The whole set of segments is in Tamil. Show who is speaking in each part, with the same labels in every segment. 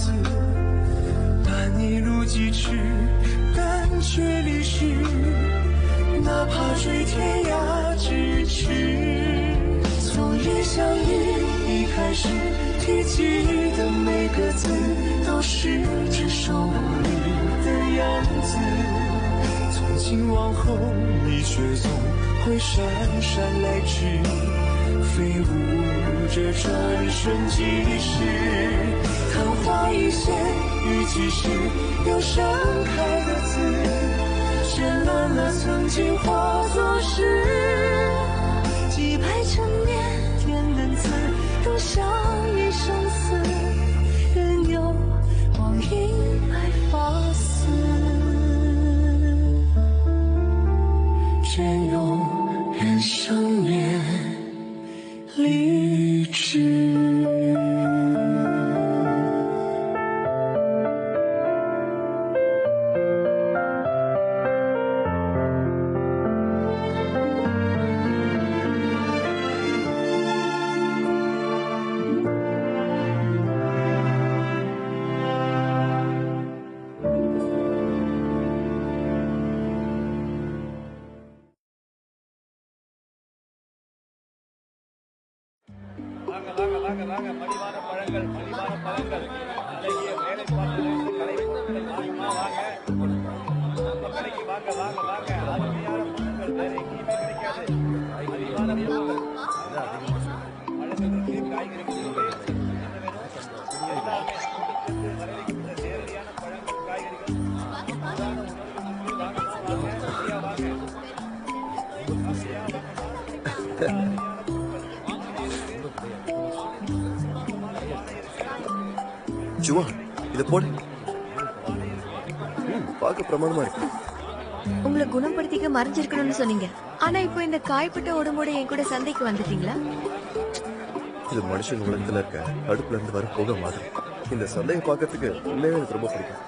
Speaker 1: 子，伴你路几尺，但却离世。哪怕追天涯咫尺，从一相遇一开始，提及的每个字，都是只手不离的样子。从今往后，你却总会姗姗来迟，飞舞着转瞬即逝。昙花一现，于几时又盛开的字，绚烂了曾经化作诗。几百陈年点的字，都像一生死，任由光阴来发丝，隽永人生绵离枝。
Speaker 2: மலிவான பழங்கள் இன்றைய வேலைப்பாட்டிலிருந்து கலைப்பொருட்கள் வாங்க நம்ம கடைக்கு வாங்க அருமையான பொருட்கள் வேற எங்கேயுமே கிடைக்காது. மலிவான பொருட்கள் பழங்களுக்கு காய்கறிகள் எல்லாமே வரவேற்கின்ற நேரடியான பழங்கள் காய்கறிகள்
Speaker 3: ஜுவா இத போடு. பார்க்க பிரமாதமா இருக்கு.
Speaker 4: உங்களை குணப்படுத்திக்க மறைஞ்சிருக்கணும்னு சொன்னீங்க. ஆனா இப்போ இந்த காய்பட்ட உடம்போட என் கூட சந்தைக்கு வந்துட்டீங்களா?
Speaker 3: இது மனுஷன் உலகத்துல இருக்க அடுப்புல இருந்து வர போக மாதிரி. இந்த சந்தையை பார்க்கறதுக்கு உண்மையாவே எனக்கு ரொம்ப பிடிக்கும்.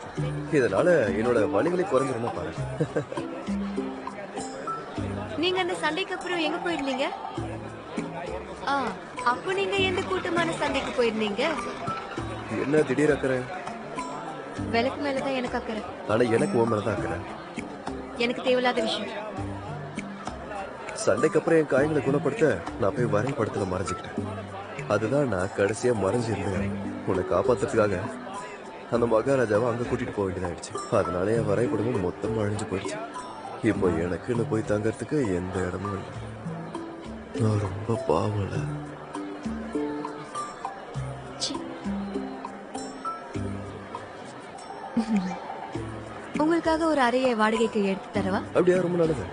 Speaker 3: இதனால என்னோட வலிகளை குறைஞ்சிருந்தா பாரு.
Speaker 4: நீங்க அந்த சண்டைக்கு அப்புறம் எங்க போயிருந்தீங்க? அப்போ நீங்க எந்த கூட்டமான சண்டைக்கு போயிருந்தீங்க?
Speaker 3: என்ன திடீர் அக்கறை?
Speaker 4: விளக்கு மேலதான் எனக்கு அக்கறை.
Speaker 3: ஆனா எனக்கு உன் மேலதான் அக்கறை.
Speaker 4: எனக்கு தேவையில்லாத விஷயம்.
Speaker 3: சண்டைக்கு அப்புறம் என் காயங்களை குணப்படுத்த நான் போய் வரைபடத்துல மறைஞ்சுக்கிட்டேன். அதுதான் நான் கடைசியா மறைஞ்சு இருந்தேன். உன்னை காப்பாத்துறதுக்காக அந்த மகாராஜாவை அங்க கூட்டிட்டு போக வேண்டியதாயிடுச்சு. அதனால என் வரைபடமும் மொத்தமா அழிஞ்சு போயிடுச்சு. இப்போ எனக்குன்னு போய் தங்கறதுக்கு எந்த இடமும் இல்லை. நான் ரொம்ப பாவல.
Speaker 4: உங்களுக்காக ஒரு அறையை வாடகைக்கு எடுத்து தரவா?
Speaker 3: அப்படியா? ரொம்ப நல்லது.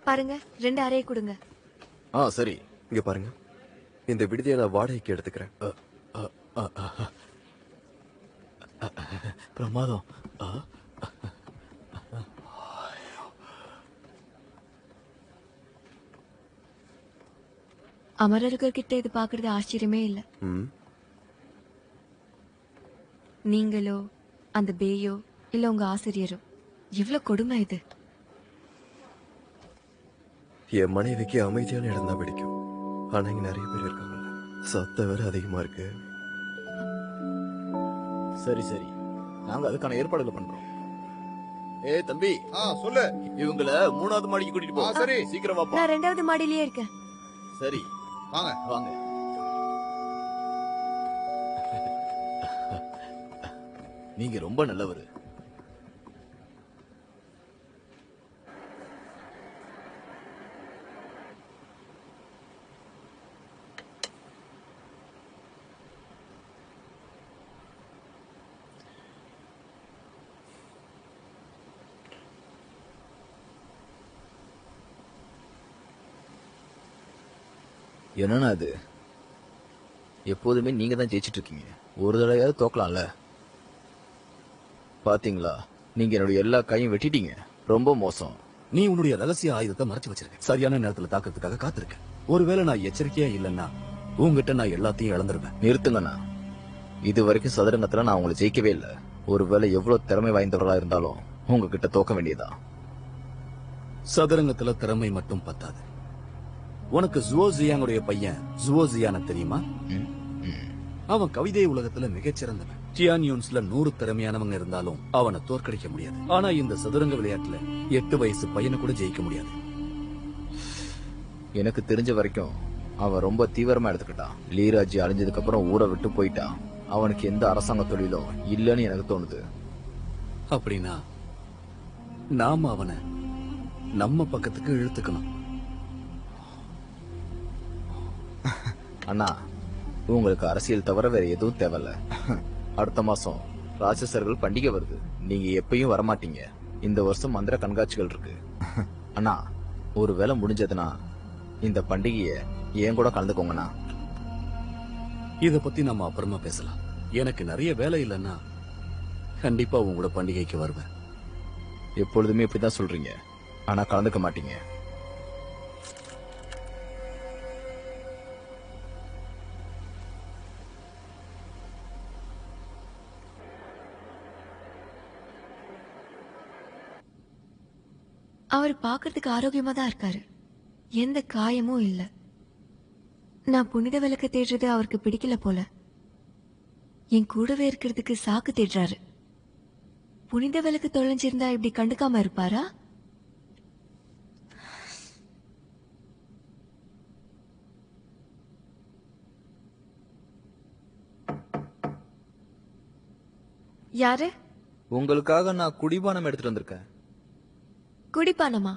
Speaker 4: பாருங்க, 2 அறையை கொடுங்க.
Speaker 3: சரி. இங்க பாருங்க, இந்த விடுதியை நான் வாடகைக்கு எடுத்துக்கிறேன்.
Speaker 5: பிரமாதம்.
Speaker 4: அமரர்கிட்ட இது பாக்குறது ஆச்சரியமே இல்ல. நீங்களோ அந்த பேயோ இல்ல உங்க ஆசிரியரோ, இவ்வளவு கொடுமை இது.
Speaker 3: என் மனைவிக்கு அமைதியான இடம் தான் பிடிக்கும். ஆனா இங்க நிறைய பேர் இருக்காங்க, சத்தம் வேற அதிகமா இருக்கு.
Speaker 5: சரி நாங்க அதுக்கான ஏற்பாடுகளை பண்றோம். தம்பி,
Speaker 6: சொல்லு.
Speaker 5: இவங்கள 3வது மாடிக்கு கூட்டிட்டு போ.
Speaker 6: சரி,
Speaker 5: சீக்கிரம் வாப்பா.
Speaker 4: நான் 2வது மாடியிலேயே இருக்கேன்.
Speaker 5: சரி வாங்க. நீங்க ரொம்ப நல்லவர். என்னன்னா அது எப்போதுமே நீங்க தான் ஜெயிச்சிட்டு இருக்கீங்க. ஒரு தடவையாவது தோக்கலாம்ல. பாத்தீங்களா, நீங்க என்னுடைய எல்லா கையும் வெட்டிட்டீங்க. ரொம்ப மோசம்.
Speaker 6: நீ உன்னுடைய ரகசிய ஆயுதத்தை மறைச்சு வச்சிருக்க. சரியான நேரத்துல தாக்கிறதுக்காக காத்திருக்க. ஒருவேளை நான் எச்சரிக்கையா இல்லைன்னா உங்ககிட்ட நான் எல்லாத்தையும் இழந்துருவேன்.
Speaker 5: நிறுத்துங்கண்ணா. இது வரைக்கும் சதுரங்கத்துல நான் உங்களை ஜெயிக்கவே இல்லை. ஒருவேளை எவ்வளவு திறமை வாய்ந்தவர்களா இருந்தாலும் உங்ககிட்ட தோக்க வேண்டியதா.
Speaker 6: சதுரங்கத்துல திறமை மட்டும் பத்தாது. உனக்கு ஜுவோ ஜியாங்குடைய பையன் ஜுவோ ஜியான தெரியுமா? அவன் கவிதை உலகத்துல மிகச்சிறந்தவன். டியான்யூன்ஸ்ல 100 திறமையானவங்க இருந்தாலும் அவனை தோற்கடிக்க முடியாது. ஆனா இந்த சதுரங்க விளையாட்டுல 8 வயசு பையனை கூட ஜெயிக்க முடியாது.
Speaker 5: எனக்கு தெரிஞ்ச வரைக்கும் அவன் ரொம்ப தீவிரமா எடுத்துக்கிட்டான். லீராஜி அழிஞ்சதுக்கு அப்புறம் ஊரை விட்டு போயிட்டான். அவனுக்கு எந்த அரசாங்க தொழிலும் இல்லைன்னு எனக்கு தோணுது.
Speaker 6: அப்படின்னா நாம அவனை நம்ம பக்கத்துக்கு இழுத்துக்கணும்.
Speaker 5: அண்ணா, உங்களுக்கு அரசியல் தவிர வேற எதுவும் தேவையில்ல. அடுத்த மாசம் ராட்சசர்கள் பண்டிகை வருது. நீங்க எப்பயும் வரமாட்டீங்க. இந்த வருஷம் மந்திர கண்காட்சிகள் இருக்கு. அண்ணா, ஒரு வேலை முடிஞ்சதுன்னா இந்த பண்டிகையை ஏன் கூட கலந்துக்கோங்கண்ணா.
Speaker 6: இத பத்தி நம்ம அப்புறமா பேசலாம். எனக்கு நிறைய வேலை இல்லைன்னா கண்டிப்பா உங்களோட பண்டிகைக்கு வருவேன்.
Speaker 5: எப்பொழுதுமே இப்படிதான் சொல்றீங்க, ஆனா கலந்துக்க மாட்டீங்க.
Speaker 4: அவர் பாக்குறதுக்கு ஆரோக்கியமா தான் இருக்காரு. எந்த காயமும் இல்ல. நான் புனித விளக்க தேடுறது அவருக்கு பிடிக்கல போல. என் கூடவே இருக்கிறதுக்கு சாக்கு தேடுறாரு. புனித விளக்கு தொலைஞ்சிருந்தா இப்படி கண்டுக்காம இருப்பாரா? யாரு?
Speaker 5: உங்களுக்காக நான் குடிபானம் எடுத்துட்டு வந்திருக்கேன்.
Speaker 4: குடிப்பானமா?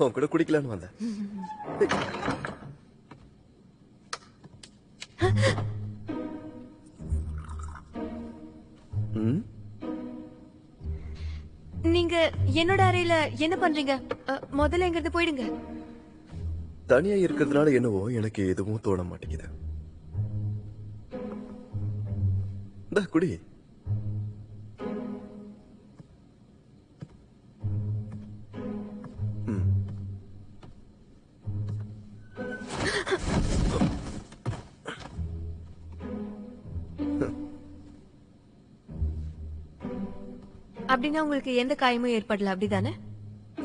Speaker 3: உன் கூட குடிக்கலான்னு வந்தேன்.
Speaker 4: நீங்க என்னோட அறையில என்ன பண்றீங்க? முதல்ல எங்க இருந்து போயிடுங்க.
Speaker 3: தனியா இருக்கிறதுனால என்னவோ எனக்கு எதுவும் தோண மாட்டேங்குது. இந்த குடி.
Speaker 4: அப்படின்னா உங்களுக்கு எந்த காயமும் ஏற்படல, அப்படிதானே?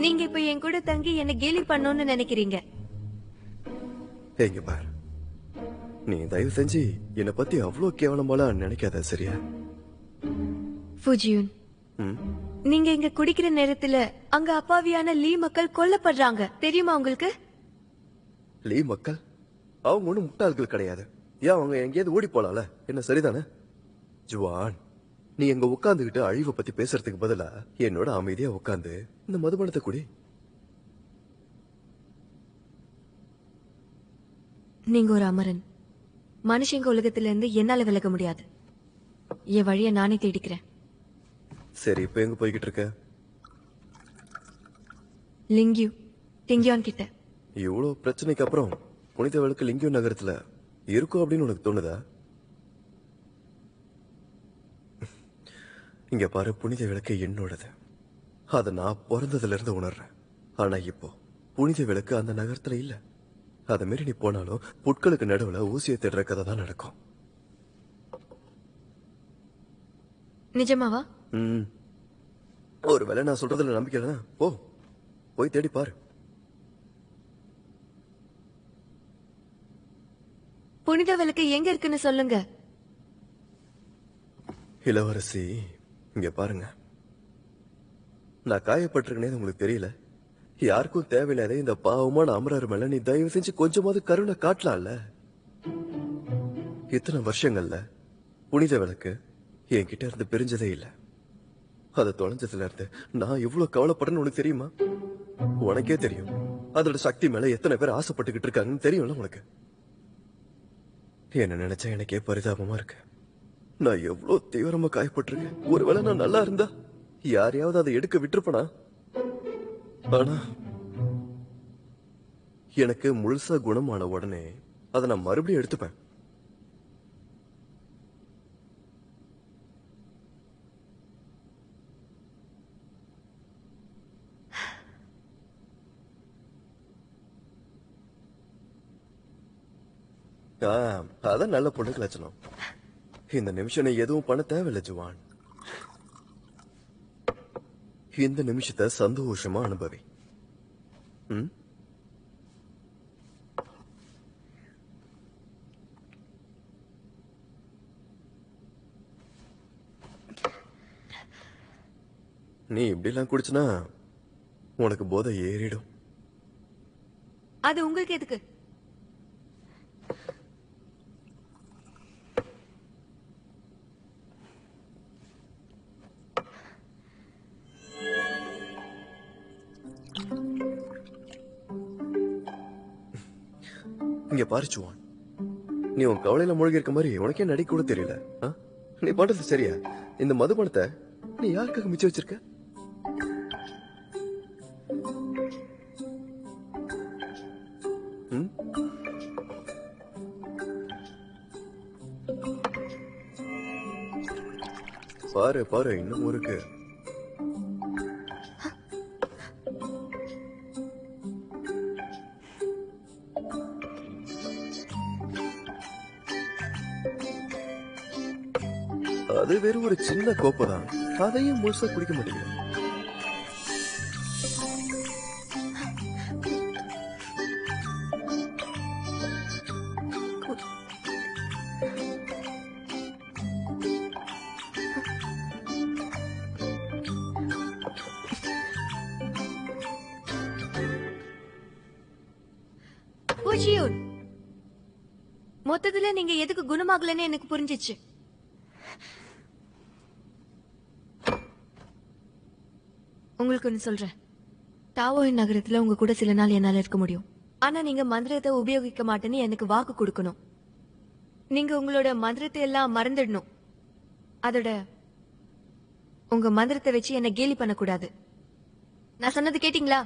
Speaker 4: நீங்க இப்ப என் கூட தங்கி என்ன கேலி பண்ணணும்னு நினைக்கிறீங்க.
Speaker 3: எங்க பாரு, நீ தயவு செஞ்சு என்னை பத்தி அவ்வளவு கேவலமாலாம் நினைக்காத, சரியா?
Speaker 4: ஃபுஜியூன், நீங்க இங்க குடிக்கிற நேரத்துல அங்க அப்பாவியான லீ மக்கள் கொல்லப்படுறாங்க, தெரியுமா உங்களுக்கு?
Speaker 3: லீ மக்கள்? அவங்க ஒண்ணும் முட்டாள்கள் கிடையாது. ஏன் அவங்க எங்கேயாவது ஓடி போலாம்ல? என்ன சரிதானே? ஜுவான், நீ எங்க உட்காந்துக்கிட்டு அழிவை பத்தி பேசுறதுக்கு பதிலா என்னோட அமைதியா உட்காந்து இந்த மதுபானத்தை குடி.
Speaker 4: நீங்க ஒரு அமரன். மனுஷங்க உலகத்துல இருந்து என்னால விலக முடியாது. என் வழிய நானே தேடிக்கிறேன்.
Speaker 3: சரி, இப்ப எங்க போய்கிட்டு இருக்க?
Speaker 4: லிங்கியூ, டிங்கியான் கிட்ட.
Speaker 3: இவ்வளவு பிரச்சனைக்கு அப்புறம் புனித விளக்கு லிங்கியூ நகரத்துல இருக்கும் அப்படின்னு உனக்கு தோணுதா? இங்க பாரு, புனித விளக்கு என்னோடது. அத நான் பிறந்ததுல இருந்து உணர்றேன். ஆனா இப்போ புனித விளக்கு அந்த நகரத்துல இல்ல. அத மீறி நீ போனாலும் புட்களுக்கு நடுவுல ஊசியை தேடுற கதை தான் நடக்கும்.
Speaker 4: நிஜமாவா?
Speaker 3: ஒருவேளை நான் சொல்றதுல நம்பிக்கை இல்லைன்னா போய் தேடி பாரு.
Speaker 4: புனித விளக்கு எங்க இருக்குன்னு சொல்லுங்க.
Speaker 3: இளவரசி, இங்க பாருங்க, நான் காயப்பட்டிருக்கேனே உங்களுக்கு தெரியல. யாருக்கும் தேவையில்லாத இந்த பாவமான அமரர் மேல நீ தயவு செஞ்சு கொஞ்சமாவது கருணை காட்டலாம்ல. இத்தனை வருஷங்கள்ல புனித விளக்கு என்கிட்ட இருந்து பிரிஞ்சதே இல்ல. அதை தொலைஞ்சதுல இருந்து நான் எவ்வளவு கவலைப்படுறேன்னு உனக்கு தெரியுமா? உனக்கே தெரியும் அதோட சக்தி மேல எத்தனை பேர் ஆசைப்பட்டுக்கிட்டு இருக்காங்கன்னு தெரியும்ல உனக்கு. என்ன நினைச்சா எனக்கே பரிதாபமா இருக்கு. நான் எவ்வளவு தீவிரமா காயப்பட்டிருக்கேன். ஒருவேளை நான் நல்லா இருந்தா யாரையாவது அதை எடுக்க விட்டுருப்பனா? ஆனா எனக்கு முழுசா குணமான உடனே அதை நான் மறுபடியும் எடுத்துப்பேன். அதான் நல்ல பொண்ணுக்கு லட்சணம். இந்த நிமிஷம் நீ எதுவும் பண்ண தேவையில்லை ஜுவான். இந்த நிமிஷத்தை சந்தோஷமா அனுபவி. ம்? நீ இப்படிலாம் குடிச்சுனா உனக்கு போதை ஏறிடும்.
Speaker 4: அது உங்களுக்கு எதுக்கு?
Speaker 3: இங்க பாரு ஜுவான், நீ உன் கவலையில மூழ்கி இருக்க மாதிரி உனக்கே நடிக்க கூட தெரியல. நீ பண்றது சரியா? இந்த மதுபானத்தை நீ யாருக்காக மிச்சம் வச்சிருக்க? ம்? பாரு பாரு, இன்னும் இருக்கு. அது வெறும் ஒரு சின்ன கோப்பை தான், அதையும் முழுசா குடிக்க மாட்டேங்குது.
Speaker 4: பூஜியூன், மொத்தத்துல நீங்க எதுக்கு குணமாகலன்னு எனக்கு புரிஞ்சிச்சு. உங்களுக்கு ஒண்ணு சொல்றேன், டாவோயின் நகரத்துல உங்க கூட சில நாள் என்னால இருக்க முடியும். ஆனா நீங்க மந்திரத்தை உபயோகிக்க மாட்டேன்னு எனக்கு வாக்கு கொடுக்கணும். நீங்க உங்களோட மந்திரத்தை எல்லாம் மறந்துடணும். அதோட உங்க மந்திரத்தை வச்சு என்ன கேலி பண்ணக்கூடாது. நான் சொன்னது கேட்டீங்களா?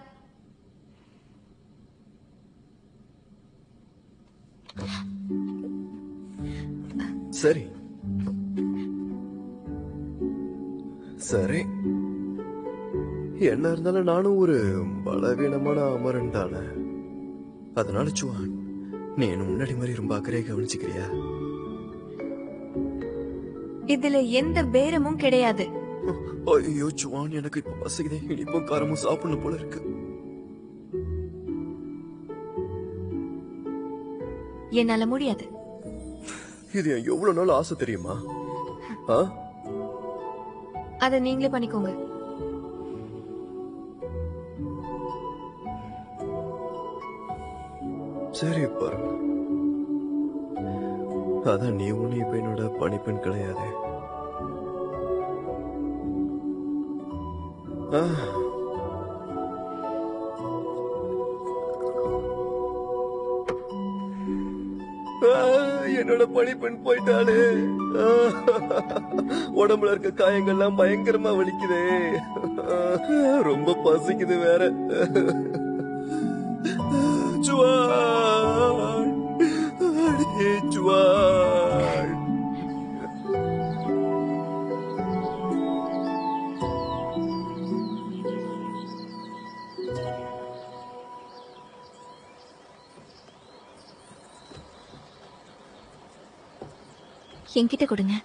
Speaker 3: சரி சரி, என்ன இருந்தாலும் நானும் ஒரு பலவீனமான அமரன் தானே. அதனால ஜுவான், நீ என்ன முன்னாடி மாதிரி ரொம்ப அக்கறையா கவனிச்சுக்கிறியா?
Speaker 4: இதுல எந்த பேரமும் கிடையாது.
Speaker 3: ஐயோ ஜுவான், எனக்கு இப்ப பசிக்குதே. இனிப்பும் காரமும் சாப்பிடணும் போல இருக்கு.
Speaker 4: என்னால முடியாது.
Speaker 3: இது என் எவ்வளவு நாள் ஆசை தெரியுமா?
Speaker 4: அத நீங்களே பண்ணிக்கோங்க.
Speaker 3: சரி பாரு, அதான் நீ ஒண்ணு இப்ப என்னோட பணிப்பெண் கிடையாது. என்னோட பணிப்பெண் போயிட்டாளே. உடம்புல இருக்க காயங்கள்லாம் பயங்கரமா வலிக்குதே. ரொம்ப பசிக்குது வேற. ஜுவான், அடே ஜுவான்.
Speaker 4: என்கிட்ட கொடுங்க.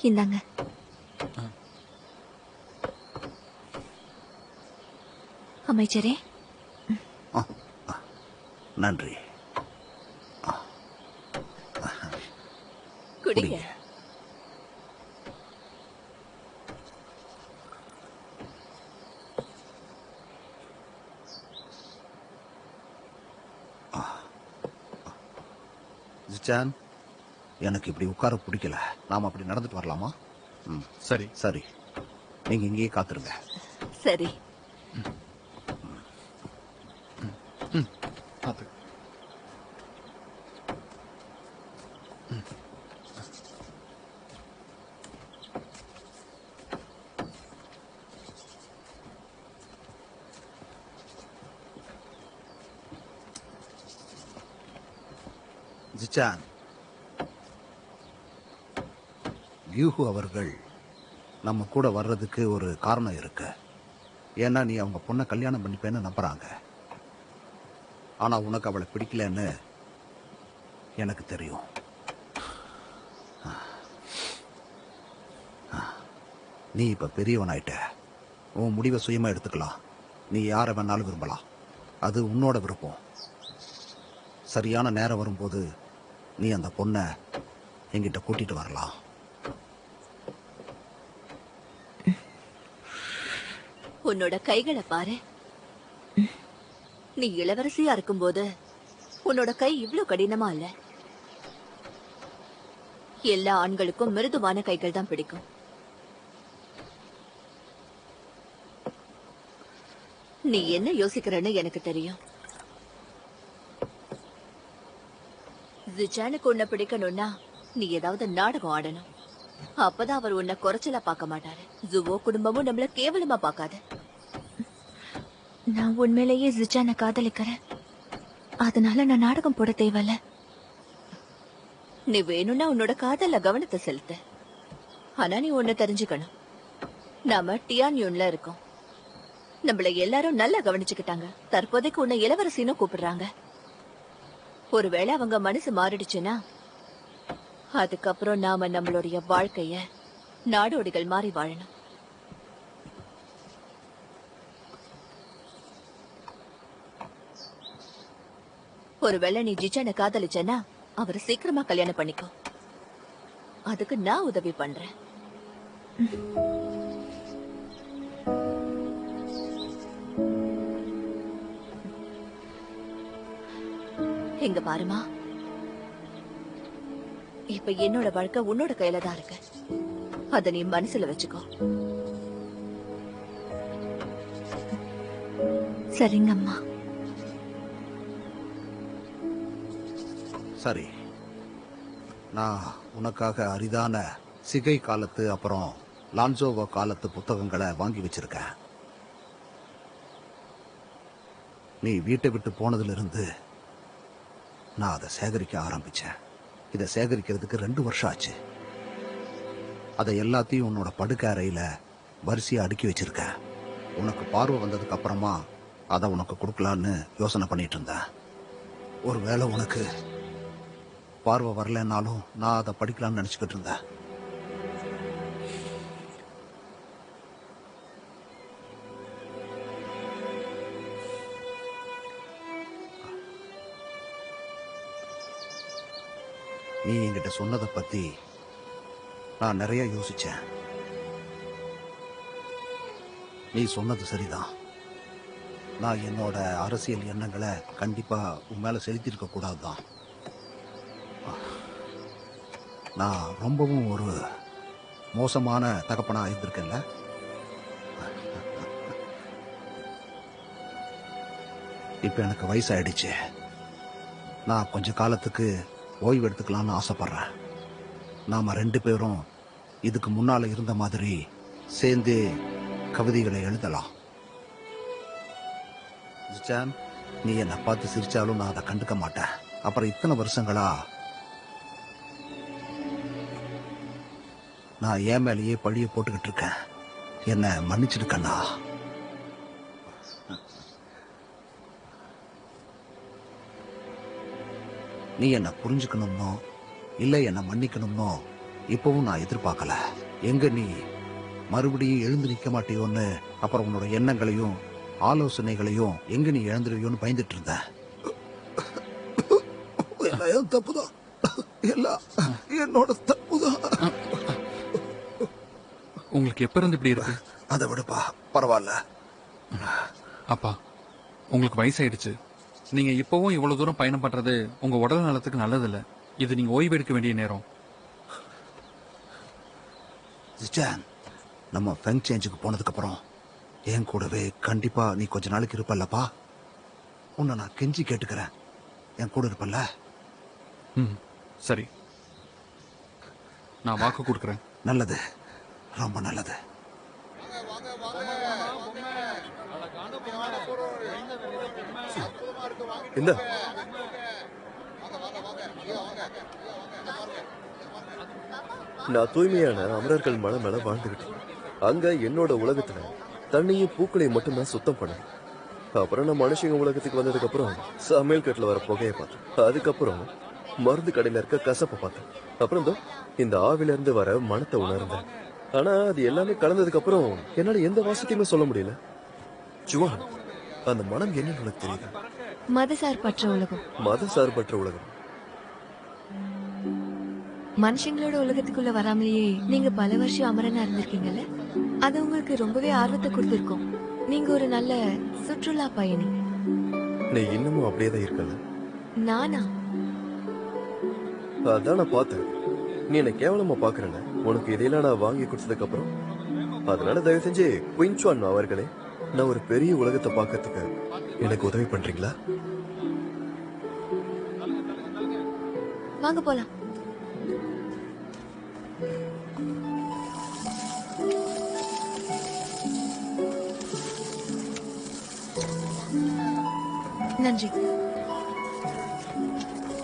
Speaker 4: இந்தாங்க. அமைச்சரே.
Speaker 6: நன்றி.
Speaker 4: குடிங்க.
Speaker 6: ஜிச்சான், எனக்கு இப்படி உட்கார பிடிக்கல. நாம அப்படி நடந்துட்டு வரலாமா? சரி சரி, நீங்க இங்கேயே காத்துருங்க.
Speaker 4: சரி.
Speaker 6: ஜிச்சான், யூஹு அவர்கள் நம்ம கூட வர்றதுக்கு ஒரு காரணம் இருக்கு.
Speaker 7: ஏன்னா நீ அவங்க பொண்ணை கல்யாணம் பண்ணிப்பேன்னு நம்புறாங்க. ஆனா உனக்கு அவளை பிடிக்கலன்னு எனக்கு தெரியும். நீ இப்ப பெரியவனாயிட்ட. உன் முடிவை சுயமா எடுத்துக்கலாம். நீ யாரை வேணாலும் விரும்பலாம். அது உன்னோட விருப்பம். சரியான நேரம் வரும்போது நீ அந்த பொண்ணை என்கிட்ட கூட்டிட்டு வரலாம்.
Speaker 8: உன்னோட கைகளை பாரு. நீ இளவரசியா இருக்கும்போது உன்னோட கை இவ்ளோ கடினமா இல்ல. எல்லா ஆண்களுக்கும் மிருதுவான கைகள் தான் பிடிக்கும். நீ என்ன யோசிக்கிறன்னு எனக்கு தெரியும். ஜிச்சானுக்கு உன்னை பிடிக்கணும்னா நீ ஏதாவது நாடகம் ஆடணும். அப்பதான் அவர் உன்னை குறைச்சலா பார்க்க மாட்டாரு. ஜுவோ குடும்பமும் நம்மள கேவலமா பார்க்காது.
Speaker 4: நான் உண்மையிலேயே ஜிச்சானை காதலிக்கிறேன். அதனால நான் நாடகம் போட தேவையில்ல.
Speaker 8: நீ வேணும்னா உன்னோட காதல்ல கவனத்தை செலுத்த. ஆனா நீ ஒண்ணு தெரிஞ்சுக்கணும். நாம டியான்யூன்ல இருக்கோம். நம்மள எல்லாரும் நல்லா கவனிச்சுக்கிட்டாங்க. தற்போதைக்கு உன்னை இளவரசின்னு கூப்பிடுறாங்க. ஒருவேளை அவங்க மனசு மாறிடுச்சுன்னா அதுக்கப்புறம் நாம நம்மளுடைய வாழ்க்கைய நாடோடிகள் மாறி வாழணும். ஒருவேளை நீ ஜிச்சானை காதலிச்சனா அவரை சீக்கிரமா கல்யாணம் பண்ணிக்கோ. அதுக்கு நான் உதவி பண்றேன். எங்க பாருமா, இப்ப என்னோட வாழ்க்கை உன்னோட கையில தான் இருக்கு. அத நீ மனசுல வச்சுக்கோ.
Speaker 4: சரிங்க அம்மா.
Speaker 7: சரி, நான் உனக்காக அரிதான சிகை காலத்து அப்புறம் லான்சோவோ காலத்து புத்தகங்களை வாங்கி வச்சிருக்கேன். நீ வீட்டை விட்டு போனதிலிருந்து நான் அதை சேகரிக்க ஆரம்பிச்சேன். இதை சேகரிக்கிறதுக்கு 2 வருஷம் ஆச்சு. அதை எல்லாத்தையும் உன்னோட படுக்கை அறையில வரிசையா அடுக்கி வச்சிருக்கேன். உனக்கு பார்வை வந்ததுக்கு அப்புறமா அதை உனக்கு கொடுக்கலான்னு யோசனை பண்ணிட்டு இருந்தேன். ஒருவேளை உனக்கு பார்வை வரலன்னாலும் நான் அதை படிக்கலாம்னு நினைச்சுக்கிட்டு இருந்தேன். நீ என்கிட்ட சொன்னதை பத்தி நான் நிறைய யோசிச்சேன். நீ சொன்னது சரிதான். நான் என்னோட அரசியல் எண்ணங்களை கண்டிப்பா உன் மேல செலுத்திருக்க கூடாதுதான். நான் ரொம்பவும் ஒரு மோசமான தகப்பனா இருந்திருக்கேன்ல. இப்ப எனக்கு வயசாயிடுச்சு. நான் கொஞ்ச காலத்துக்கு ஓய்வு எடுத்துக்கலாம்னு ஆசைப்படுறேன். நாம 2 பேரும் இதுக்கு முன்னால இருந்த மாதிரி சேர்ந்து கவிதைகளை எழுதலாம். ஜிச்சான், நீ என்னை பார்த்து சிரிச்சாலும் நான் அதை கண்டுக்க மாட்டேன். அப்புறம் இத்தனை வருஷங்களா நான் என் மேலேயே பழிய போட்டுக்கிட்டு இருக்கேன். என்ன மன்னிச்சிருக்கண்ணா. நீ என்ன புரிஞ்சுக்கணும்னோ இல்ல என்ன மன்னிக்கணும்னோ இப்பவும் நான் எதிர்பார்க்கல. எங்க நீ மறுபடியும் எழுந்து நிக்க மாட்டியோன்னு, அப்புறம் உன்னோட எண்ணங்களையும் ஆலோசனைகளையும் எங்க நீ எழுந்துருவியோன்னு பயந்துட்டு இருந்த. எல்லாம் தப்புதான். எல்லாம் என்னோட தப்புதான்.
Speaker 9: உங்களுக்கு எப்ப இருந்து இப்படி இருக்கு?
Speaker 7: அதை விடுப்பா, பரவாயில்ல.
Speaker 9: அப்பா, உங்களுக்கு வயசாயிடுச்சு. நீங்க இப்பவும் இவ்வளவு தூரம் பயணம் பண்றது உங்க உடல் நலத்துக்கு நல்லது இல்ல. இது நீங்க ஓய்வு எடுக்க வேண்டிய நேரம்.
Speaker 7: ஜிச்சான், நம்ம ஃபெங் சேஞ்சுக்கு போனதுக்கு அப்புறம் என் கூடவே கண்டிப்பா நீ கொஞ்ச நாளைக்கு இருப்பல்லப்பா. உன்னை நான் கெஞ்சி கேட்டுக்கிறேன், என் கூட இருப்பல்ல?
Speaker 9: சரி, நான் வாக்கு கொடுக்கறேன்.
Speaker 7: நல்லது, ரொம்ப நல்லது.
Speaker 3: இந்த நான் தூய்மையான அமரர்கள் மலை மேல வாழ்ந்துகிட்டேன். அங்க என்னோட உலகத்துல தண்ணியும் பூக்களையும் மட்டும்தான் சுத்தம் பண்ணணும். அப்புறம் நான் மனுஷங்க உலகத்துக்கு வந்ததுக்கு அப்புறம் சமையல் கட்டுல வர புகையை பார்த்தேன். அதுக்கப்புறம் மருந்து கடையில இருக்க கசப்பை பார்த்தேன். அப்புறம் இந்த ஆவில இருந்து வர மனத்தை உணர்ந்தேன். ஆனா அது எல்லாமே கலந்ததுக்கு அப்புறம் என்னால எந்த வாசத்தையுமே சொல்ல முடியல. ஜுவான், அந்த மனம் என்னன்னு உனக்கு தெரியுது?
Speaker 4: மதசார்பற்ற உலகம்.
Speaker 3: மதசார்பற்ற உலகம்.
Speaker 4: மனுஷங்களோட உலகத்துக்குள்ள வராமலேயே நீங்க பல வருஷம் அமரனா இருந்திருக்கீங்கல்ல, அது உங்களுக்கு ரொம்பவே ஆர்வத்தை கொடுத்திருக்கும். நீங்க ஒரு நல்ல சுற்றுலா பயணி.
Speaker 3: நீ இன்னமும் அப்படியேதான் இருக்கல.
Speaker 4: நானா?
Speaker 3: அதான் நான் பார்த்தேன். நீ என்ன கேவலமா பாக்குறேன்னு உனக்கு இதையெல்லாம் நான் வாங்கி கொடுத்ததுக்கு அப்புறம். அதனால தயவு செஞ்சு குயின்சுவான் அவர்களே, நான் ஒரு பெரிய உலகத்தை பார்க்கறதுக்கு எனக்கு உதவி பண்றீங்களா?
Speaker 4: வாங்க போலாம். நன்றி.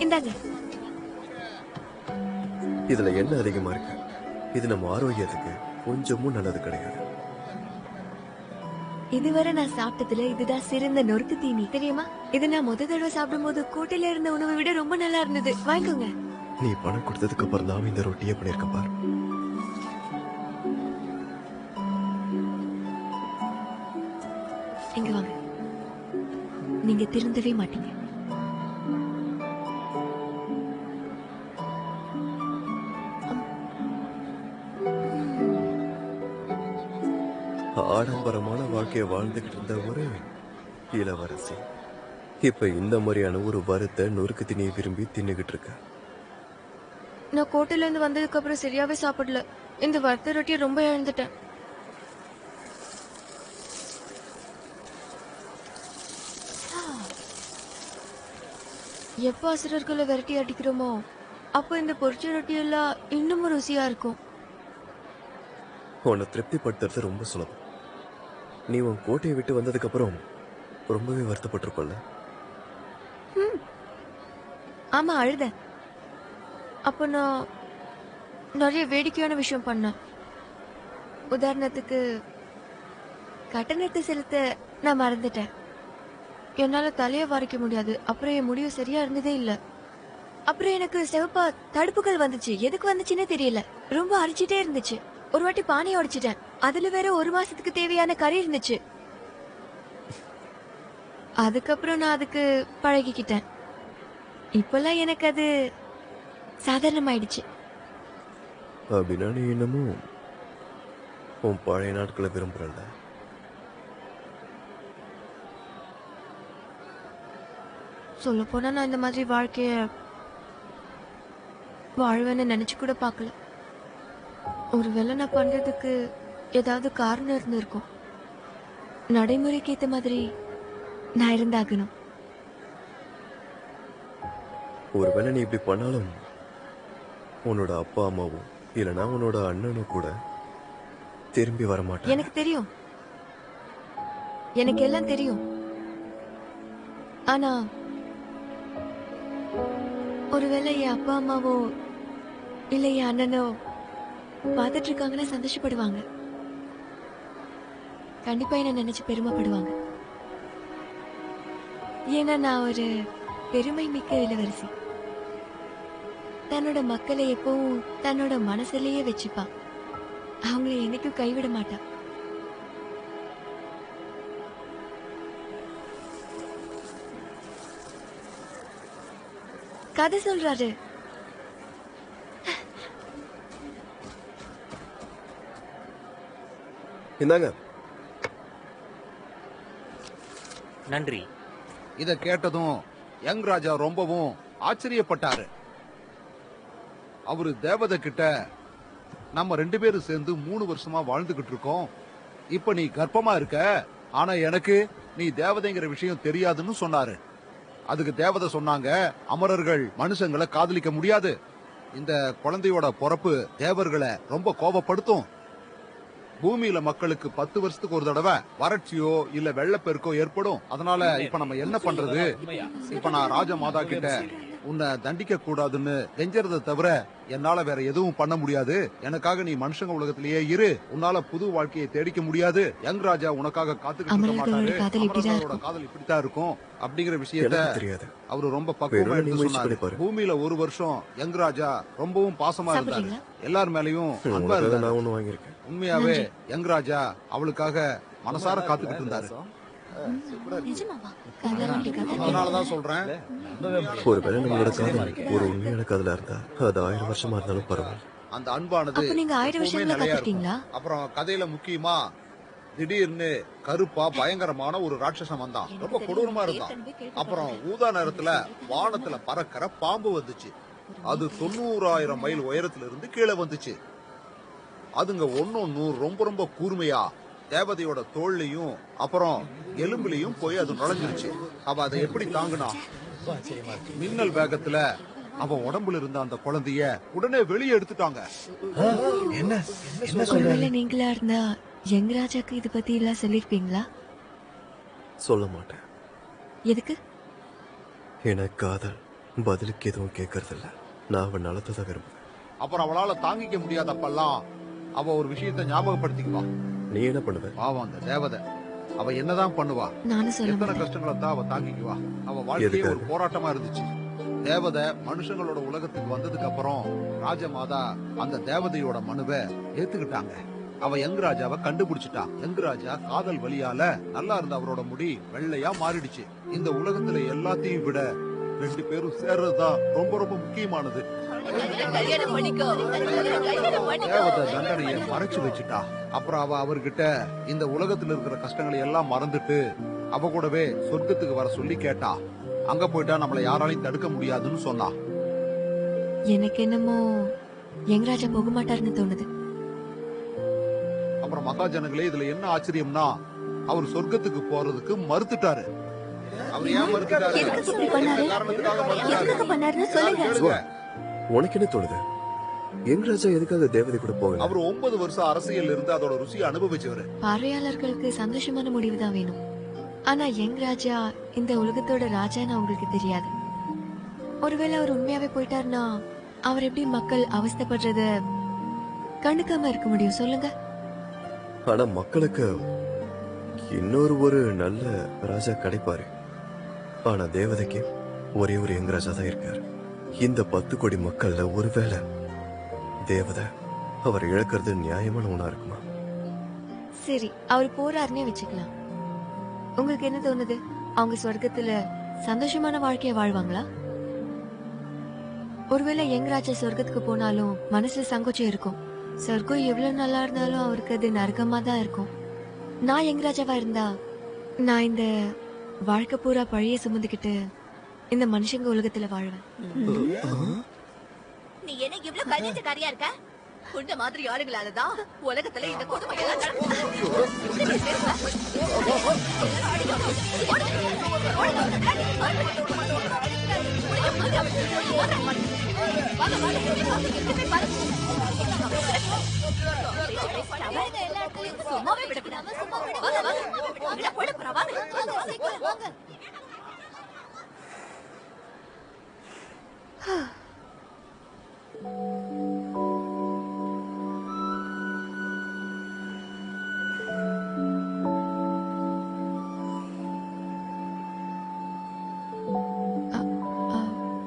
Speaker 4: இந்தாங்க.
Speaker 3: இதுல என்ன அதிகமா இருக்கு? இது நம்ம ஆரோக்கியத்துக்கு கொஞ்சமும் நல்லது கிடையாது.
Speaker 4: இதுவரை நான் சாப்பிட்டதுல இதுதான் சிறந்த நொறுக்கு தீனி. தெரியுமா? இது நான் முத தடவை சாப்பிடும் போது கூட்டில இருந்த உணவை விட ரொம்ப நல்லா இருந்தது. வாங்கிக்கோங்க.
Speaker 3: நீ பணம் கொடுத்ததுக்கு அப்புறம் தான் இந்த ரொட்டியை பண்ணிருக்க பாரு.
Speaker 4: இங்க வாங்க. நீங்க திருந்தவே மாட்டீங்க.
Speaker 3: ஆடம்பரமான வாழ்க்கையை வாழ்ந்துகிட்டு இருந்த ஒரு இளவரசி இப்ப இந்த மாதிரியான ஒரு வறுத்த நொறுக்கு திணியை விரும்பி தின்னுகிட்டு இருக்க.
Speaker 4: நான் கோட்டையில இருந்து வந்ததுக்கு அப்புறம் சரியாவே சாப்பிடல. இந்த வறுத்த ரொட்டியை ரொம்ப இழந்துட்டேன். எப்ப அசுரர்களை விரட்டி அடிக்கிறோமோ அப்போ இந்த பொரிச்ச ரொட்டி எல்லாம் இன்னும் ருசியா இருக்கும்.
Speaker 3: உன்னை திருப்திப்படுத்துறது ரொம்ப சுலபம். நீ உன் கோட்டையை விட்டு வந்ததுக்கு அப்புறம் ரொம்பவே வருத்தப்பட்டிருப்பல்ல?
Speaker 4: ஆமா, அழுத. அப்ப நான் நிறைய வேடிக்கையான விஷயம் பண்ணேன். உதாரணத்துக்கு கட்டணத்தை செலுத்த நான் மறந்துட்டேன். என்னால தலைய வாரிக்க முடியாது. அப்புறம் என் முடிவு சரியா இருந்ததே இல்ல. அப்புறம் எனக்கு சிவப்பா தடுப்புகள் வந்துச்சு. எதுக்கு வந்துச்சுன்னே தெரியல. ரொம்ப அரிச்சிட்டே இருந்துச்சு. ஒரு வாட்டி பானையை உடைச்சிட்டேன். அதுல வேற 1 மாசத்துக்கு தேவையான கறி இருந்துச்சு. அதுக்கப்புறம் நான் அதுக்கு பழகிக்கிட்டேன். இப்பெல்லாம் எனக்கு அது சாதாரணமாயிடுச்சு.
Speaker 3: அப்படின்னா நீ இன்னமும் உன் பழைய நாட்களை விரும்புறல்ல?
Speaker 4: சொல்ல போனா நான் இந்த மாதிரி வாழ்க்கைய வாழ்வேன்னு நினைச்சு கூட பார்க்கல. ஒருவேளை நான் பண்றதுக்கு ஏதாவது காரணம் இருந்திருக்கும். நடைமுறைக்கு ஏத்த மாதிரி நான் இருந்தாகணும்.
Speaker 3: ஒருவேளை நீ இப்படி பண்ணாலும் உன்னோட அப்பா அம்மாவும் இல்லனா உன்னோட அண்ணனும் கூட திரும்பி வர மாட்டாங்க.
Speaker 4: எனக்கு தெரியும். எனக்கு எல்லாம் தெரியும். ஆனா ஒருவேளை என் அப்பா அம்மாவோ இல்ல என் அண்ணனோ பார்த்துட்டு இருக்காங்கன்னா சந்தோஷப்படுவாங்க. கண்டிப்பா என்ன நினைச்சு பெருமைப்படுவாங்க. ஏன்னா நான் ஒரு பெருமை மிக்க இளவரசி. தன்னோட மக்களை எப்பவும் தன்னோட மனசுலயே வச்சுப்பா. அவங்களை என்னைக்கும் கைவிட மாட்டா. கதை சொல்றாரு.
Speaker 3: இந்தாங்க.
Speaker 10: நன்றி.
Speaker 7: இத கேட்டதும் யங் ராஜா ரொம்பவும் ஆச்சரியப்பட்டாரு. அவரு தேவதை கிட்ட நம்ம 2 பேரும் சேர்ந்து 3 வருஷமா வாழ்ந்துகிட்டு இருக்கோம். இப்ப நீ கர்ப்பமா இருக்க. ஆனா எனக்கு நீ தேவதைங்கிற விஷயம் தெரியாதுன்னு சொன்னாரு. அதுக்கு தேவதை சொன்னாங்க, அமரர்கள் மனுஷங்களை காதலிக்க முடியாது. இந்த குழந்தையோட பிறப்பு தேவர்களை ரொம்ப கோபப்படுத்தும். பூமியில மக்களுக்கு 10 வருஷத்துக்கு ஒரு தடவை வறட்சியோ இல்ல வெள்ளப்பெருக்கோ ஏற்படும். அதனால இப்ப நம்ம என்ன பண்றது? இப்ப நான் ராஜ மாதா கிட்ட உன்னை தண்டிக்க கூடாதுன்னு கெஞ்சறதை தவிர என்னால வேற எதுவும் பண்ண முடியாது. எனக்காக நீ மனுஷங்க உலகத்திலேயே இரு. உன்னால புது வாழ்க்கையை தேடிக்க முடியாது. யங் ராஜா உனக்காக காத்துக்கிட்டு இருக்க
Speaker 4: அமரர்களோட
Speaker 7: மாட்டாரு.
Speaker 4: காதல் இப்படிதான்
Speaker 7: அமரர்களோட காதல் இப்படித்தான் இருக்கும் அப்படிங்கிற விஷயத்த
Speaker 3: எனக்கு தெரியாது.
Speaker 7: அவரு ரொம்ப பக்குவமா
Speaker 3: வேணும்னா நீ
Speaker 7: எடுத்து
Speaker 3: முயற்சி
Speaker 7: சொன்னாரு.
Speaker 3: பண்ணி பாரு.
Speaker 7: பூமியில ஒரு வருஷம் யங் ராஜா ரொம்பவும் பாசமா இருந்தாரு.
Speaker 4: சாப்பிடுறீங்களா?
Speaker 7: எல்லார் மேலயும் அன்பா
Speaker 3: உனக்காக
Speaker 7: இருந்தாரு.
Speaker 3: நான் ஒண்ணு வாங்கியிருக்கேன்.
Speaker 7: உண்மையாவே யங் ராஜா அவளுக்காக மனசார காத்துக்கிட்டு இருந்தாரு.
Speaker 8: நிஜமாவா?
Speaker 7: அதனாலதான் சொல்றேன்,
Speaker 3: ஒருவேளை நம்மளோட காதல் ஒரு உண்மையான காதலா இருந்தா அது 1000 வருஷமா இருந்தாலும் பரவாயில்ல.
Speaker 7: அந்த அன்பானது
Speaker 4: அப்ப நீங்க 1000
Speaker 7: எப்பவுமே
Speaker 4: வருஷங்களா
Speaker 7: நிலையா இருக்கும்.
Speaker 4: காத்திருக்கீங்களா?
Speaker 7: அப்புறம் கதையில முக்கியமா திடீர்னு கருப்பா பயங்கரமான ஒரு ராட்சசம் வந்தான். ரொம்ப கொடூரமா இருந்தான். அப்புறம் ஊதா நேரத்துல வானத்துல பறக்கிற பாம்பு வந்துச்சு. அது 90,000 மைல் உயரத்துல இருந்து கீழே வந்துச்சு. அதுங்க ஒன்னொன்னு ரொம்ப ரொம்ப கூர்மையா தேவதையோட தோல்லையும் அப்புறம் எலும்புலையும் போய் அது நுழைஞ்சிருச்சு. அவ அதை எப்படி தாங்குனா? மின்னல் வேகத்துல அவன் உடம்புல இருந்த அந்த குழந்தைய உடனே வெளியே எடுத்துட்டாங்க.
Speaker 4: ஒருவேளை நீங்களா இருந்தா யங் ராஜாக்கு இது பத்தி எல்லாம் சொல்லிருப்பீங்களா?
Speaker 3: சொல்ல மாட்டேன்.
Speaker 4: எதுக்கு?
Speaker 3: எனக்கு காதல் பதிலுக்கு எதுவும் கேட்கறது இல்ல. நான் அவன் நலத்தை தான் விரும்புவேன்.
Speaker 7: அப்புறம் அவளால தாங்கிக்க முடியாதப்பெல்லாம் அவ ஒரு விஷயத்தை ஞாபகப்படுத்திக்குவா.
Speaker 3: நீ என்ன பண்ணுவ?
Speaker 7: பாவம் அந்த தேவதை, அவ என்னதான் பண்ணுவா?
Speaker 4: நானும் சொல்ல
Speaker 7: எத்தனை
Speaker 4: மாட்டேன்.
Speaker 7: கஷ்டங்களை தான் அவ தாங்கிக்குவா. அவ வாழ்க்கையே ஒரு
Speaker 3: எதுக்காக?
Speaker 7: போராட்டமா இருந்துச்சு. தேவதை மனுஷங்களோட உலகத்துக்கு வந்ததுக்கு அப்புறம் ராஜமாதா அந்த தேவதையோட மனுவை ஏத்துக்கிட்டாங்க. அவ யங் ராஜாவை கண்டுபிடிச்சிட்டா. யங் ராஜா காதல் வழியால நல்லா இருந்த அவரோட முடி வெள்ளையா மாறிடுச்சு. இந்த உலகத்துல எல்லாத்தையும் விட 2 பேரும் சேர்றதுதான் ரொம்ப ரொம்ப முக்கியமானது.
Speaker 8: கல்யாணம் பண்ணிக்கோ.
Speaker 7: தேவதை தண்டனையை மறைச்சு வச்சுட்டா. அப்புறம் அவ அவர்கிட்ட இந்த உலகத்துல இருக்கிற கஷ்டங்களை எல்லாம் மறந்துட்டு அவ கூடவே சொர்க்கத்துக்கு வர சொல்லி கேட்டா. அங்க போயிட்டா நம்மள யாராலையும் தடுக்க முடியாதுன்னு சொன்னா.
Speaker 4: எனக்கு என்னமோ யங் ராஜா போக மாட்டாருன்னு தோணுது.
Speaker 7: அப்புறம் மகாஜனங்களே, இதுல என்ன ஆச்சரியம்னா அவர் சொர்க்கத்துக்கு போறதுக்கு மறுத்துட்டாரு. அவர் ஏன் மறுத்துட்டாரு?
Speaker 8: எதுக்கு இப்படி பண்ணாரு?
Speaker 7: காரணத்துக்காக மறுத்துட்டாரு.
Speaker 8: எதுக்கு பண்ணாருன்னு சொல்லுங்க.
Speaker 7: கேளுங்க.
Speaker 3: உனக்கு என்ன தோணுது? யங் ராஜா எதுக்காக தேவதை கூட போகல?
Speaker 7: அவர் 9 வருஷம் அரசியல் இருந்து அதோட ருசியை அனுபவிச்சவரு.
Speaker 4: பார்வையாளர்களுக்கு சந்தோஷமான முடிவு தான் வேணும். ஆனா யங் ராஜா இந்த உலகத்தோட ராஜான்னு அவங்களுக்கு தெரியாது. ஒருவேளை அவர் உண்மையாவே போயிட்டாருன்னா அவர் எப்படி மக்கள் அவஸ்தைப்படுறத கண்டுக்காம இருக்க முடியும் சொல்லுங்க?
Speaker 3: ஆனா மக்களுக்கு இன்னொரு ஒரு நல்ல ராஜா கிடைப்பாரு. ஆனா தேவதைக்கு ஒரே ஒரு யங் ராஜா தான் இருக்காரு. இந்த 10 கோடி மக்கள்ல ஒருவேளை தேவதை அவர் இழக்கிறது நியாயமான ஒண்ணா இருக்குமா?
Speaker 4: சரி, அவர் போறாருன்னே வச்சுக்கலாம். உங்களுக்கு என்ன தோணுது? அவங்க சொர்க்கத்துல சந்தோஷமான வாழ்க்கைய வாழ்வாங்களா? ஒருவேளை யங் ராஜா சொர்க்கத்துக்கு போனாலும் மனசுல சங்கோச்சம் இருக்கும். சொர்க்கம் எவ்வளவு நல்லா இருந்தாலும் அவருக்கு அது நரகமா தான் இருக்கும். நான் யங் ராஜாவா இருந்தா நான் இந்த வாழ்க்கை பூரா பழைய சுமந்துக்கிட்டு இந்த மனுஷங்க உலகத்துல வாழ்வேன்.
Speaker 8: நீ என்ன இவ்ளோ கல்யாணக்காரியா இருக்க? உன்ன மாதிரி ஆளுங்களாலதான் உலகத்துல இந்த கொடுமை எல்லாம் சும்மாவே விடக்கூடாது.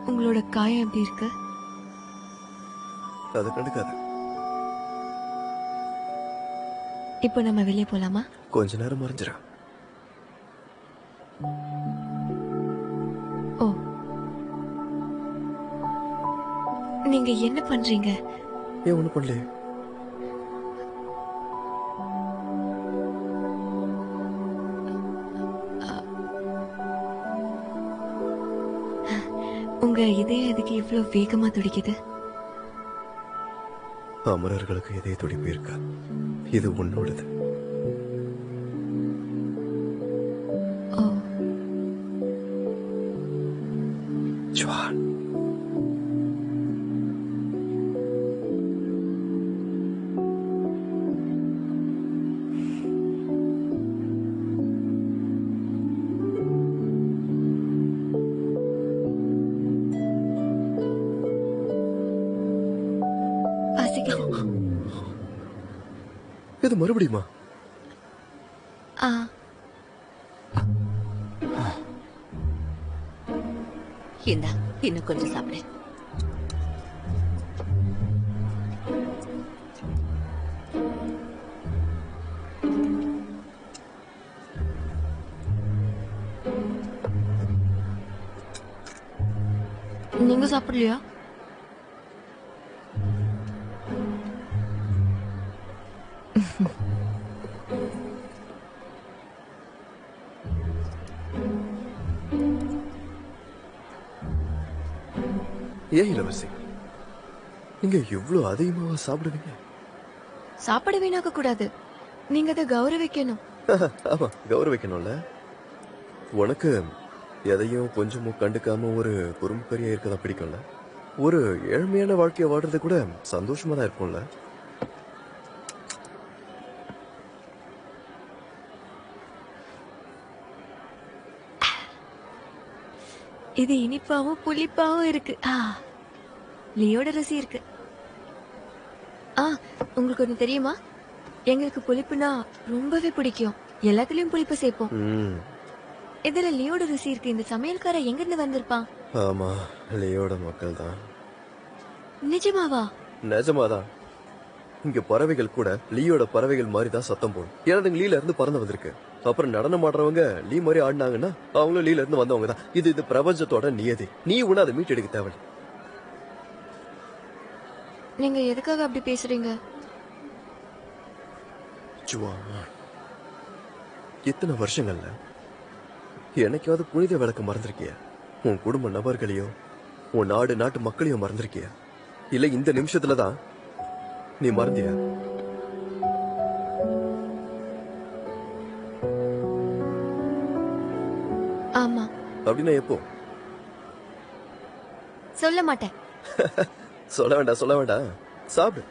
Speaker 4: உங்களோட காயம் எப்படி இருக்கு?
Speaker 3: அதை கண்டுக்காத.
Speaker 4: இப்போ நம்ம வெளியே போலாமா?
Speaker 3: கொஞ்ச நேரம் மறைஞ்சிரா.
Speaker 4: ஓ, நீங்க என்ன பண்றீங்க?
Speaker 3: ஏன் ஒண்ணு பண்ணலையே?
Speaker 4: உங்க இதயம் எதுக்கு இவ்வளவு வேகமா துடிக்குது?
Speaker 3: அமரர்களுக்கு இதய துடிப்பு இருக்கா? இது உன்னோடது.
Speaker 4: ஓ,
Speaker 3: ஜுவான், இது மறுபடியுமா?
Speaker 4: ஆ
Speaker 8: இந்தா இன்னும் கொஞ்சம் சாப்பிடு.
Speaker 4: நீங்க சாப்பிடலையா?
Speaker 3: ஏன் இளவரசி, நீங்க இவ்ளோ அதிகமாவா சாப்பிடுவீங்க?
Speaker 4: சாப்பாடு வீணாக்க கூடாது. நீங்க அதை கௌரவிக்கணும்.
Speaker 3: ஆமா, கௌரவிக்கணும்ல. உனக்கு எதையும் கொஞ்சமும் கண்டுக்காம ஒரு பொறுமைக்கரியா இருக்கதான் பிடிக்கும்ல. ஒரு ஏழ்மையான வாழ்க்கைய வாழ்றது கூட சந்தோஷமா தான் இருக்கும்ல.
Speaker 4: இது இனிப்பாவும் புளிப்பாவும் இருக்கு. லியோட ருசி இருக்கு. உங்களுக்கு ஒண்ணு தெரியுமா? எங்களுக்கு புளிப்புனா ரொம்பவே பிடிக்கும். எல்லாத்துலயும் புளிப்பு சேர்ப்போம். இதுல லியோட ருசி இருக்கு. இந்த சமையல்கார எங்க இருந்து வந்திருப்பான்?
Speaker 3: ஆமா, லியோட மக்கள் தான்.
Speaker 4: நிஜமாவா?
Speaker 3: நிஜமாதான். இங்க பறவைகள் கூட லியோட பறவைகள் மாதிரி தான் சத்தம் போடும். ஏன்னா அதுங்க லீல இருந்து பறந்து வந்திருக்கு. அப்புறம் நடனம் ஆடுறவங்க லீ மாதிரி ஆடினாங்கன்னா அவங்களும் லீல இருந்து வந்தவங்க தான். இது பிரபஞ்சத்தோட நியதி. நீ ஒண்ணு அதை மீட்டெடுக்க தேவை.
Speaker 4: நீங்க எதுக்காக அப்படி பேசுறீங்க?
Speaker 3: இத்தனை வருஷங்கள்ல என்னைக்காவது புனித விளக்க மறந்திருக்கிய? உன் குடும்ப நபர்களையோ உன் நாட்டு மக்களையோ மறந்திருக்கிய? இல்ல இந்த நிமிஷத்துலதான் நீ மறந்தியா?
Speaker 4: ஆமா.
Speaker 3: அப்படின்னா எப்போ?
Speaker 4: சொல்ல மாட்டேன்.
Speaker 3: சொல்ல வேண்டாம், சொல்ல வேண்டாம். சாப்பிடு.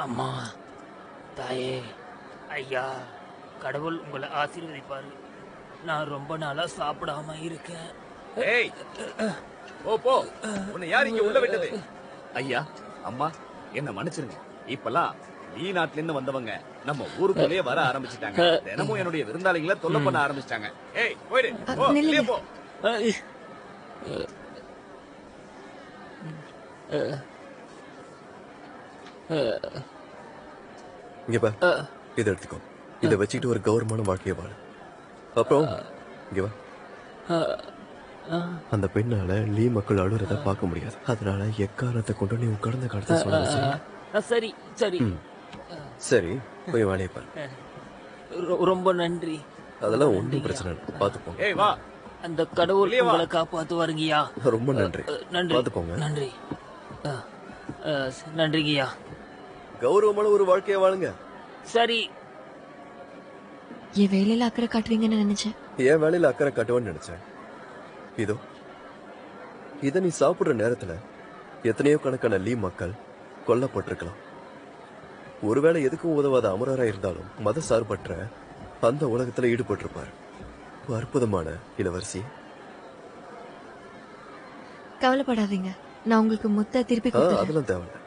Speaker 10: அம்மா, தாயே, ஐயா, கடவுள் உங்களை ஆசீர்வதிப்பாரு. நான் ரொம்ப நாளா சாப்பிடாம இருக்கேன்.
Speaker 6: ஏய், போ. உன்னை யார் இங்க உள்ள விட்டது? ஐயா, அம்மா, என்ன மன்னிச்சிருங்க. இப்பெல்லாம் லீ நாட்டுல இருந்து வந்தவங்க நம்ம ஊருக்குள்ளேயே வர ஆரம்பிச்சிட்டாங்க. தினமும் என்னுடைய விருந்தாளிகளை தொல்லை பண்ண ஆரம்பிச்சிட்டாங்க. ஏய், போயிடு, போ, வெளியே போ.
Speaker 3: இங்க பா, இதை எடுத்துக்கோ. இதை வச்சுக்கிட்டு ஒரு கௌரவமான வாழ்க்கைய வாழ. அப்புறம் இங்க வா. அந்த பெண்ணால லீ மக்கள் அழுறத பார்க்க முடியாது. அதனால எக்காரணத்தை கொண்டு நீ உன் கடந்த காலத்தை சொல்ல.
Speaker 10: சரி சரி
Speaker 3: சரி, போய் வேலையை பாரு.
Speaker 10: ரொம்ப நன்றி.
Speaker 3: அதெல்லாம் ஒன்றும் பிரச்சனை இல்லை, பாத்துப்போம்.
Speaker 6: ஏய், வா.
Speaker 10: அந்த கடவுள் உங்களை காப்பாத்துவாருங்கய்யா.
Speaker 3: ரொம்ப நன்றி.
Speaker 10: நன்றி,
Speaker 3: பாத்துப்போங்க.
Speaker 10: நன்றி, நன்றிங்கய்யா.
Speaker 3: கௌரவமான ஒரு வாழ்க்கைய வாழுங்க.
Speaker 10: சரி.
Speaker 4: என் வேலையில அக்கறை காட்டுவீங்கன்னு நினைச்சேன்.
Speaker 3: என் வேலையில அக்கறை காட்டுவேன்னு நினைச்சேன். இதோ இத நீ சாப்பிடுற நேரத்துல எத்தனையோ கணக்கான லீ மக்கள் கொல்லப்பட்டிருக்கலாம். ஒருவேளை எதுக்கும் உதவாத அமரரா இருந்தாலும் மத சார்பற்ற அந்த உலகத்துல ஈடுபட்டிருப்பார். அற்புதமான இளவரசி.
Speaker 4: கவலைப்படாதீங்க, நான் உங்களுக்கு முத்த திருப்பி கொடுத்துறேன்.
Speaker 3: அதெல்லாம் தேவையில்ல.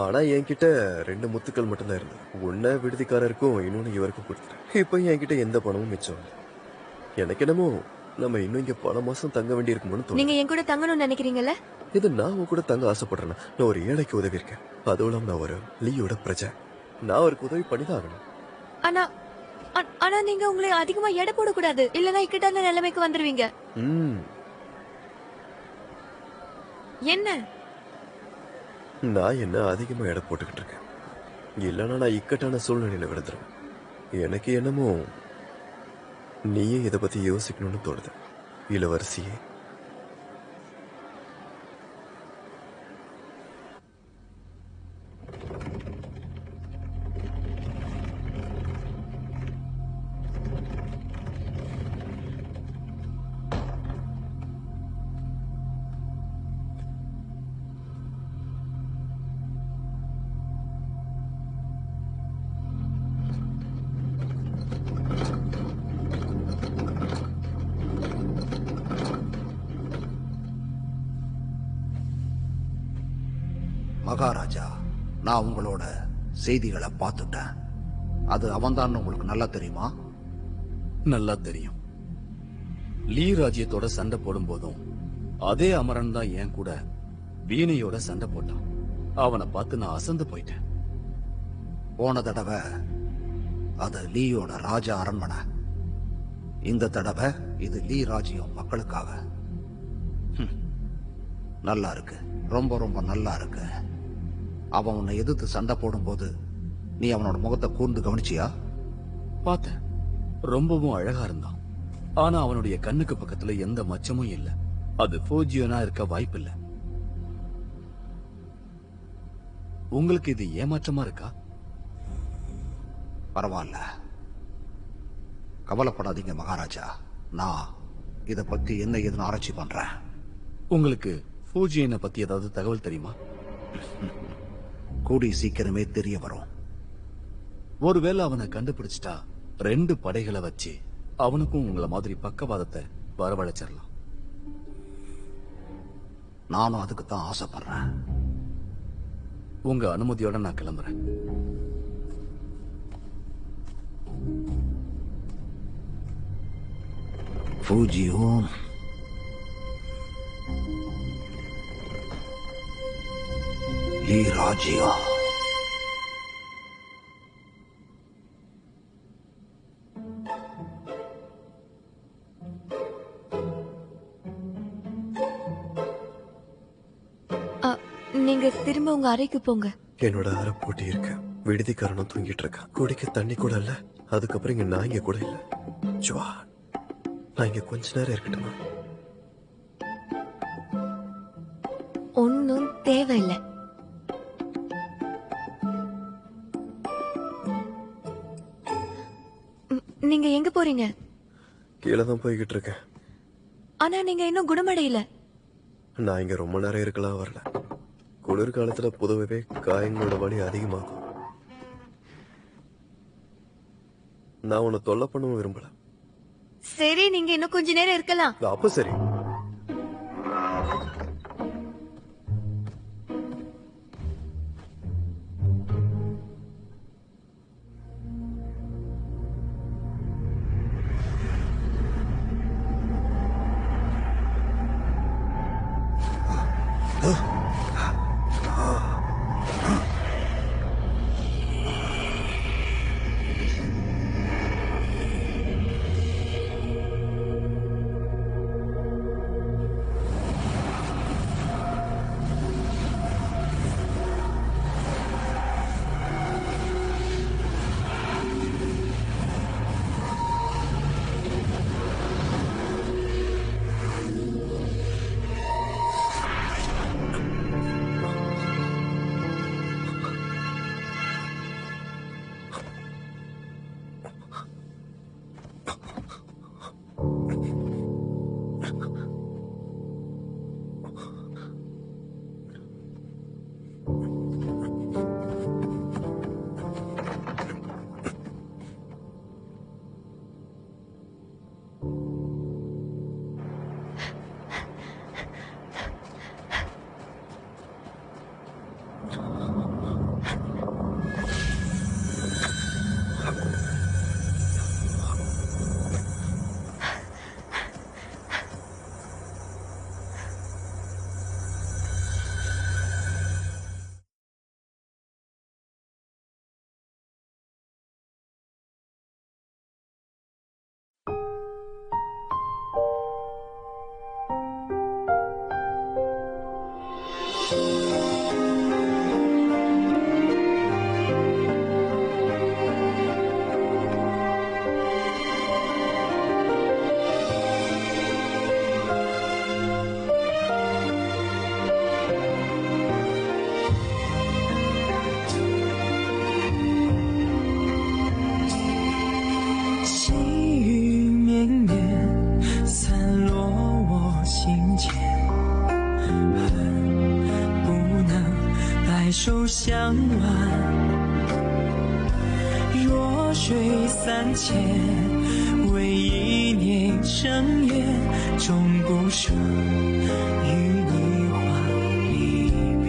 Speaker 3: ஆனா என்கிட்ட 2 முத்துக்கள் மட்டும்தான் இருந்தது. ஒன்ன விடுதிக்காரருக்கும் இன்னொன்னு இவருக்கும் கொடுத்துட்டேன். இப்ப என்கிட்ட எந்த பணமும் மிச்சம் இல்லை. எனக்கு என்னமோ நம்ம இன்னும் இங்க பல மாசம் தங்க வேண்டி இருக்கும்னு தோணுது.
Speaker 4: நீங்க என் கூட தங்கணும்னு நினைக்கிறீங்கல்ல?
Speaker 3: இது நான் உன் கூட தங்க ஆசைப்படுறேன். நான் ஒரு ஏழைக்கு உதவி இருக்கேன். அதுவும் இல்லாம நான் ஒரு லீயோட பிரஜை. நான் அவருக்கு உதவி பண்ணிதான் ஆகணும்.
Speaker 4: ஆனா நீங்க உங்களை அதிகமா எடை போடக்கூடாது, இல்லன்னா இக்கட்டான நிலைமைக்கு வந்துருவீங்க. என்ன?
Speaker 3: நான் என்ன அதிகமா எடை போட்டுக்கிட்டு இருக்கேன்? இல்லன்னா நான் இக்கட்டான சூழ்நிலையில விழுந்துருவேன். எனக்கு என்னமோ நீயே இதை பத்தி யோசிக்கணும்னு தோணுது இளவரசியே.
Speaker 7: மகாராஜா, நான் உங்களோட செய்திகளை பார்த்துட்டேன். அது அவன்தான் உங்களுக்கு நல்லா தெரியுமா?
Speaker 6: நல்லா தெரியும். லீ ராஜ்யத்தோட சண்டை போடும் போதும் அதே அமரன் தான் என் கூட வீணையோட சண்டை போட்டான். அவனை பார்த்து நான் அசந்து போயிட்டேன்.
Speaker 7: போன தடவை அது லீயோட ராஜ அரண்மனை. இந்த தடவை இது லீ ராஜ்யம் மக்களுக்காக. நல்லா இருக்கு, ரொம்ப ரொம்ப நல்லா இருக்கு. அவன் உன்னை எதிர்த்து சண்டை போடும்போது நீ அவனோட முகத்தை கூர்ந்து கவனிச்சியா?
Speaker 6: பார்த்தேன். ரொம்பவும் அழகா இருந்தான். ஆனா அவனுடைய கண்ணுக்கு பக்கத்துல எந்த மச்சமும் இல்ல. அது ஃபோஜியனா இருக்க வாய்ப்பில்லை. உங்களுக்கு இது ஏமாற்றமா இருக்கா?
Speaker 7: பரவாயில்ல, கவலைப்படாதீங்க மகாராஜா. நான் இத பத்தி என்ன ஏதுன்னு ஆராய்ச்சி பண்றேன்.
Speaker 6: உங்களுக்கு ஃபோஜியனை பத்தி ஏதாவது தகவல் தெரியுமா?
Speaker 7: கூடி சீக்கிரமே தெரிய வரும்.
Speaker 6: ஒருவேளை அவனை கண்டுபிடிச்சிட்டா 2 படைகளை வச்சு அவனுக்கும் உங்களை மாதிரி பக்கவாதத்தை வரவழைச்சிடலாம்.
Speaker 7: நானும் அதுக்கு தான் ஆசைப்படுறேன்.
Speaker 6: உங்க அனுமதியோட நான் கிளம்புறேன்.
Speaker 7: ஃபூஜியும் லீ ராஜ்யம்.
Speaker 4: நீங்க திரும்ப உங்க அறைக்கு போங்க.
Speaker 3: என்னோட அறை பூட்டி இருக்கு. விடுதிக்காரனும் தூங்கிட்டு இருக்கான். குடிக்க தண்ணி கூட இல்ல. அதுக்கப்புறம் இங்க நாய்ங்க கூட இல்ல. ஜுவா, நான் இங்க கொஞ்ச நேரம் இருக்கட்டுமா?
Speaker 4: ஒன்னும் தேவையில்லை. நீங்க எங்க போறீங்க?
Speaker 3: கீழே தான் போய்கிட்டு இருக்கேன்.
Speaker 4: ஆனா நீங்க இன்னும் குணமடையல.
Speaker 3: நான் இங்க ரொம்ப நேரம் இருக்கலாம் வரல. குளிர்காலத்துல பொதுவாகவே காயங்களோட வலி அதிகமாகும். நான் உன்னை தொல்லை பண்ணவும் விரும்பல.
Speaker 4: சரி, நீங்க இன்னும் கொஞ்ச நேரம் இருக்கலாம்.
Speaker 3: அப்ப சரி.
Speaker 1: 手相挽，弱水三千，为一念生缘，终不舍与你话离别。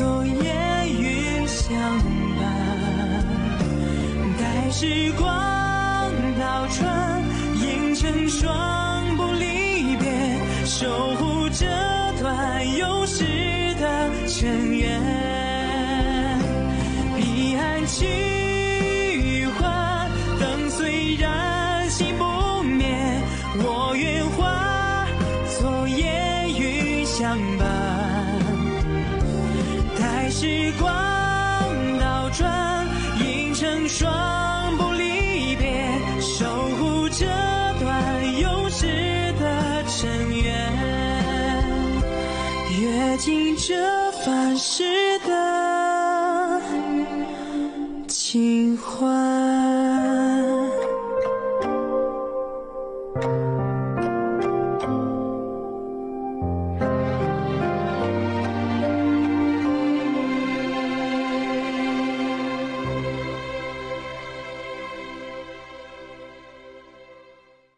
Speaker 1: 昨夜云相伴，待时光倒转，映成双不离别，守护这段有时的尘缘。彼岸去还，灯虽然心不灭，我愿化昨夜云相伴，待时光倒转，映成双不离别，守护这段有时的尘缘，阅尽这凡世的情怀。